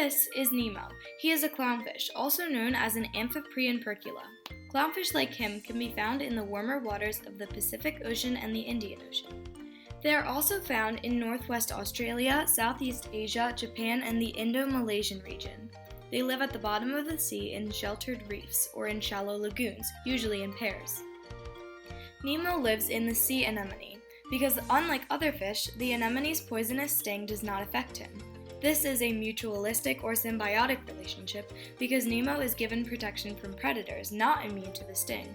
This is Nemo. He is a clownfish, also known as an amphiprion percula. Clownfish like him can be found in the warmer waters of the Pacific Ocean and the Indian Ocean. They are also found in northwest Australia, Southeast Asia, Japan, and the Indo-Malaysian region. They live at the bottom of the sea in sheltered reefs or in shallow lagoons, usually in pairs. Nemo lives in the sea anemone because, unlike other fish, the anemone's poisonous sting does not affect him. This is a mutualistic or symbiotic relationship because Nemo is given protection from predators, not immune to the sting.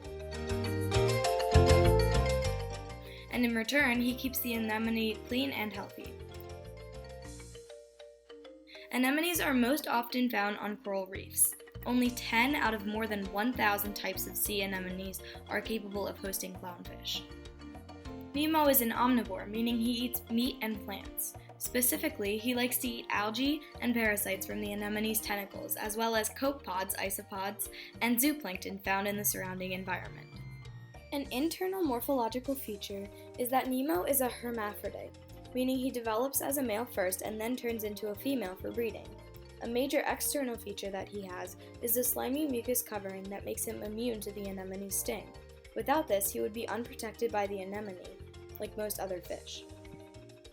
And in return, he keeps the anemone clean and healthy. Anemones are most often found on coral reefs. Only 10 out of more than 1,000 types of sea anemones are capable of hosting clownfish. Nemo is an omnivore, meaning he eats meat and plants. Specifically, he likes to eat algae and parasites from the anemone's tentacles, as well as copepods, isopods, and zooplankton found in the surrounding environment. An internal morphological feature is that Nemo is a hermaphrodite, meaning he develops as a male first and then turns into a female for breeding. A major external feature that he has is the slimy mucus covering that makes him immune to the anemone's sting. Without this, he would be unprotected by the anemone, like most other fish.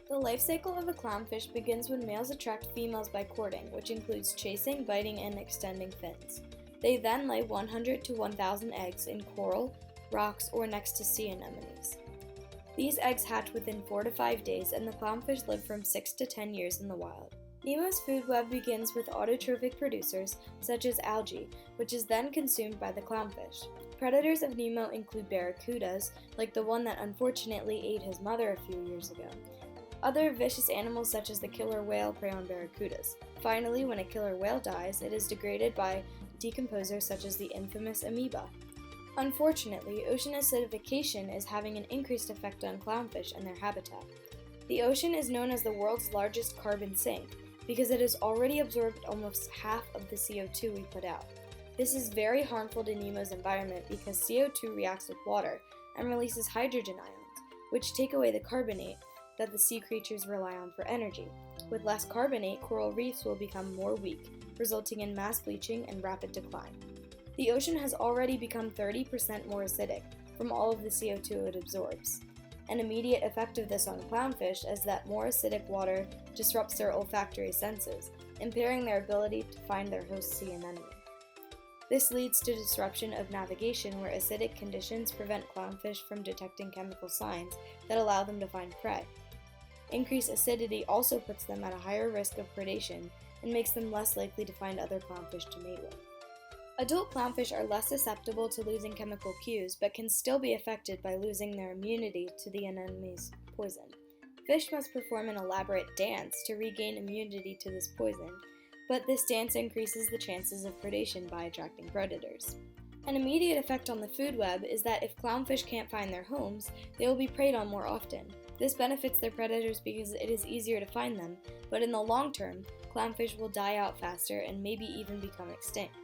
The life cycle of a clownfish begins when males attract females by courting, which includes chasing, biting, and extending fins. They then lay 100 to 1,000 eggs in coral, rocks, or next to sea anemones. These eggs hatch within 4 to 5 days, and the clownfish live from 6 to 10 years in the wild. Nemo's food web begins with autotrophic producers, such as algae, which is then consumed by the clownfish. Predators of Nemo include barracudas, like the one that unfortunately ate his mother a few years ago. Other vicious animals such as the killer whale prey on barracudas. Finally, when a killer whale dies, it is degraded by decomposers such as the infamous amoeba. Unfortunately, ocean acidification is having an increased effect on clownfish and their habitat. The ocean is known as the world's largest carbon sink because it has already absorbed almost half of the CO2 we put out. This is very harmful to Nemo's environment because CO2 reacts with water and releases hydrogen ions, which take away the carbonate that the sea creatures rely on for energy. With less carbonate, coral reefs will become more weak, resulting in mass bleaching and rapid decline. The ocean has already become 30% more acidic from all of the CO2 it absorbs. An immediate effect of this on clownfish is that more acidic water disrupts their olfactory senses, impairing their ability to find their host sea anemone. This leads to disruption of navigation where acidic conditions prevent clownfish from detecting chemical signs that allow them to find prey. Increased acidity also puts them at a higher risk of predation and makes them less likely to find other clownfish to mate with. Adult clownfish are less susceptible to losing chemical cues, but can still be affected by losing their immunity to the anemone's poison. Fish must perform an elaborate dance to regain immunity to this poison, but this dance increases the chances of predation by attracting predators. An immediate effect on the food web is that if clownfish can't find their homes, they will be preyed on more often. This benefits their predators because it is easier to find them, but in the long term, clownfish will die out faster and maybe even become extinct.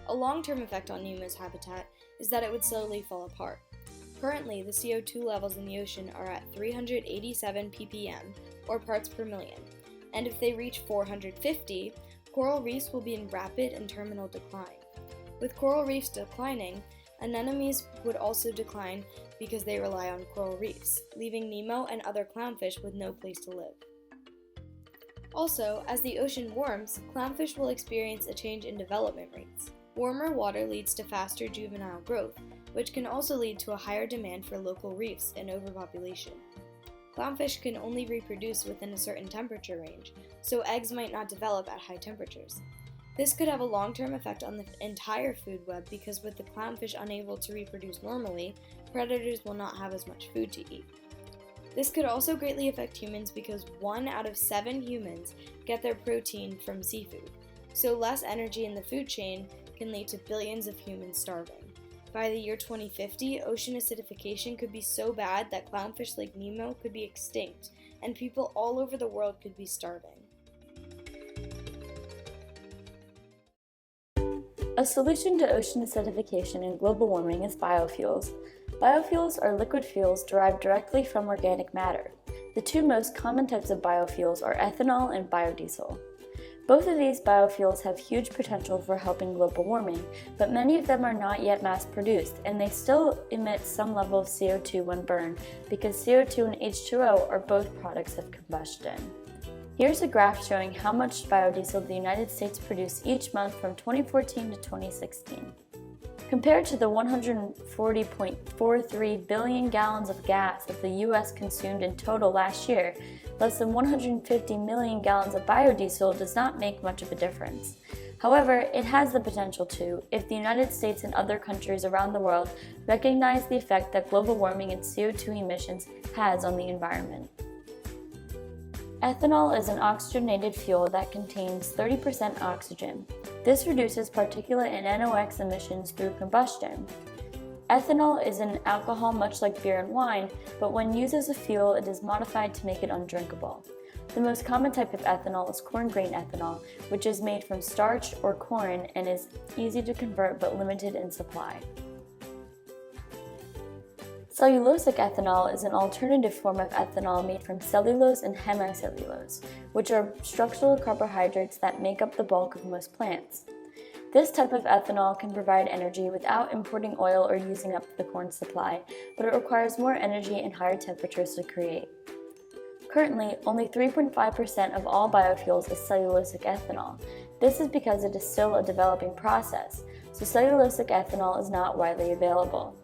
A long-term effect on Nemo's habitat is that it would slowly fall apart. Currently, the CO2 levels in the ocean are at 387 ppm, or parts per million, and if they reach 450, coral reefs will be in rapid and terminal decline. With coral reefs declining, anemones would also decline because they rely on coral reefs, leaving Nemo and other clownfish with no place to live. Also, as the ocean warms, clownfish will experience a change in development rates. Warmer water leads to faster juvenile growth, which can also lead to a higher demand for local reefs and overpopulation. Clownfish can only reproduce within a certain temperature range, so eggs might not develop at high temperatures. This could have a long-term effect on the entire food web because with the clownfish unable to reproduce normally, predators will not have as much food to eat. This could also greatly affect humans because 1 out of 7 humans get their protein from seafood, so less energy in the food chain can lead to billions of humans starving. By the year 2050, ocean acidification could be so bad that clownfish like Nemo could be extinct, and people all over the world could be starving. A solution to ocean acidification and global warming is biofuels. Biofuels are liquid fuels derived directly from organic matter. The two most common types of biofuels are ethanol and biodiesel. Both of these biofuels have huge potential for helping global warming, but many of them are not yet mass-produced, and they still emit some level of CO2 when burned, because CO2 and H2O are both products of combustion. Here's a graph showing how much biodiesel the United States produced each month from 2014 to 2016. Compared to the 140.43 billion gallons of gas that the US consumed in total last year, less than 150 million gallons of biodiesel does not make much of a difference. However, it has the potential to, if the United States and other countries around the world recognize the effect that global warming and CO2 emissions has on the environment. Ethanol is an oxygenated fuel that contains 30% oxygen. This reduces particulate and NOx emissions through combustion. Ethanol is an alcohol much like beer and wine, but when used as a fuel, it is modified to make it undrinkable. The most common type of ethanol is corn grain ethanol, which is made from starch or corn and is easy to convert but limited in supply. Cellulosic ethanol is an alternative form of ethanol made from cellulose and hemicellulose, which are structural carbohydrates that make up the bulk of most plants. This type of ethanol can provide energy without importing oil or using up the corn supply, but it requires more energy and higher temperatures to create. Currently, only 3.5% of all biofuels is cellulosic ethanol. This is because it is still a developing process, so cellulosic ethanol is not widely available.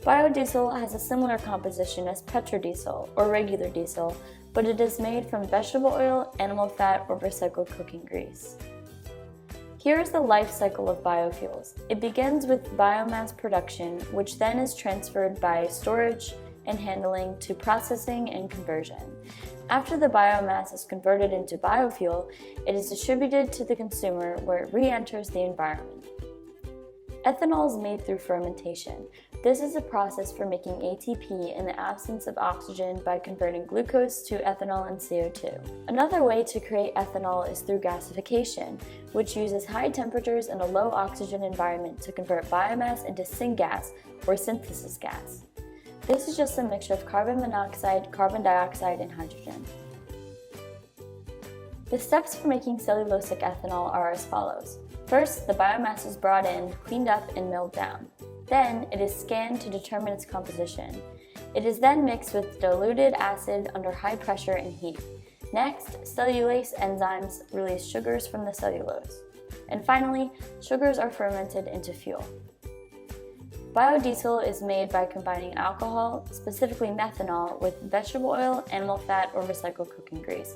Biodiesel has a similar composition as petrodiesel or regular diesel, but it is made from vegetable oil, animal fat, or recycled cooking grease. Here is the life cycle of biofuels. It begins with biomass production, which then is transferred by storage and handling to processing and conversion. After the biomass is converted into biofuel, it is distributed to the consumer where it re-enters the environment. Ethanol is made through fermentation. This is a process for making ATP in the absence of oxygen by converting glucose to ethanol and CO2. Another way to create ethanol is through gasification, which uses high temperatures in a low oxygen environment to convert biomass into syngas or synthesis gas. This is just a mixture of carbon monoxide, carbon dioxide, and hydrogen. The steps for making cellulosic ethanol are as follows. First, the biomass is brought in, cleaned up, and milled down. Then, it is scanned to determine its composition. It is then mixed with diluted acid under high pressure and heat. Next, cellulase enzymes release sugars from the cellulose. And finally, sugars are fermented into fuel. Biodiesel is made by combining alcohol, specifically methanol, with vegetable oil, animal fat, or recycled cooking grease.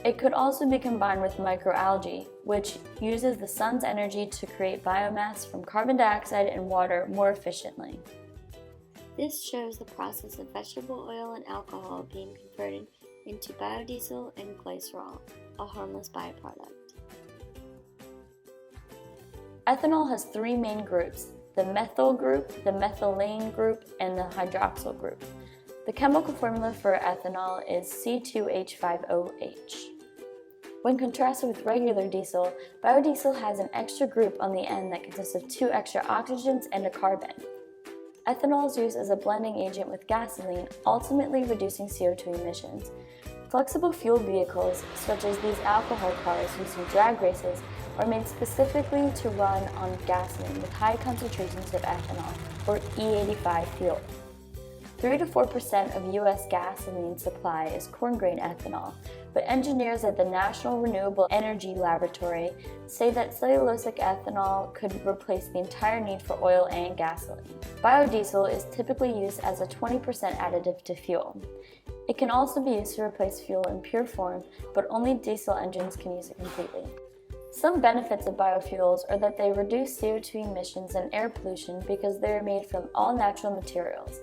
It could also be combined with microalgae, which uses the sun's energy to create biomass from carbon dioxide and water more efficiently. This shows the process of vegetable oil and alcohol being converted into biodiesel and glycerol, a harmless byproduct. Ethanol has three main groups: the methyl group, the methylene group, and the hydroxyl group. The chemical formula for ethanol is C2H5OH. When contrasted with regular diesel, biodiesel has an extra group on the end that consists of two extra oxygens and a carbon. Ethanol is used as a blending agent with gasoline, ultimately reducing CO2 emissions. Flexible fuel vehicles, such as these alcohol cars used in drag races, are made specifically to run on gasoline with high concentrations of ethanol, or E85 fuel. 3 to 4% of U.S. gasoline supply is corn grain ethanol, but engineers at the National Renewable Energy Laboratory say that cellulosic ethanol could replace the entire need for oil and gasoline. Biodiesel is typically used as a 20% additive to fuel. It can also be used to replace fuel in pure form, but only diesel engines can use it completely. Some benefits of biofuels are that they reduce CO2 emissions and air pollution because they are made from all natural materials.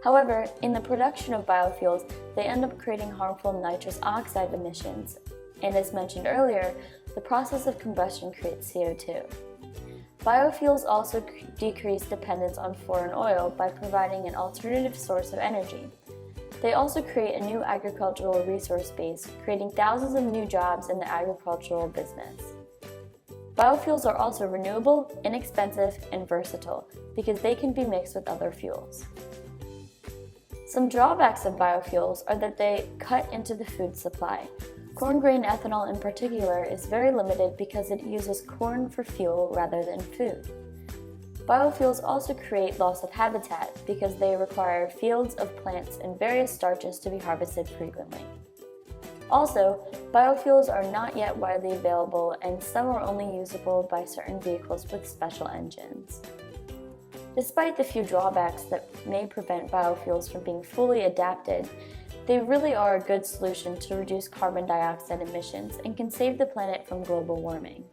However, in the production of biofuels, they end up creating harmful nitrous oxide emissions, and as mentioned earlier, the process of combustion creates CO2. Biofuels also decrease dependence on foreign oil by providing an alternative source of energy. They also create a new agricultural resource base, creating thousands of new jobs in the agricultural business. Biofuels are also renewable, inexpensive, and versatile because they can be mixed with other fuels. Some drawbacks of biofuels are that they cut into the food supply. Corn grain ethanol in particular is very limited because it uses corn for fuel rather than food. Biofuels also create loss of habitat because they require fields of plants and various starches to be harvested frequently. Also, biofuels are not yet widely available and some are only usable by certain vehicles with special engines. Despite the few drawbacks that may prevent biofuels from being fully adapted, they really are a good solution to reduce carbon dioxide emissions and can save the planet from global warming.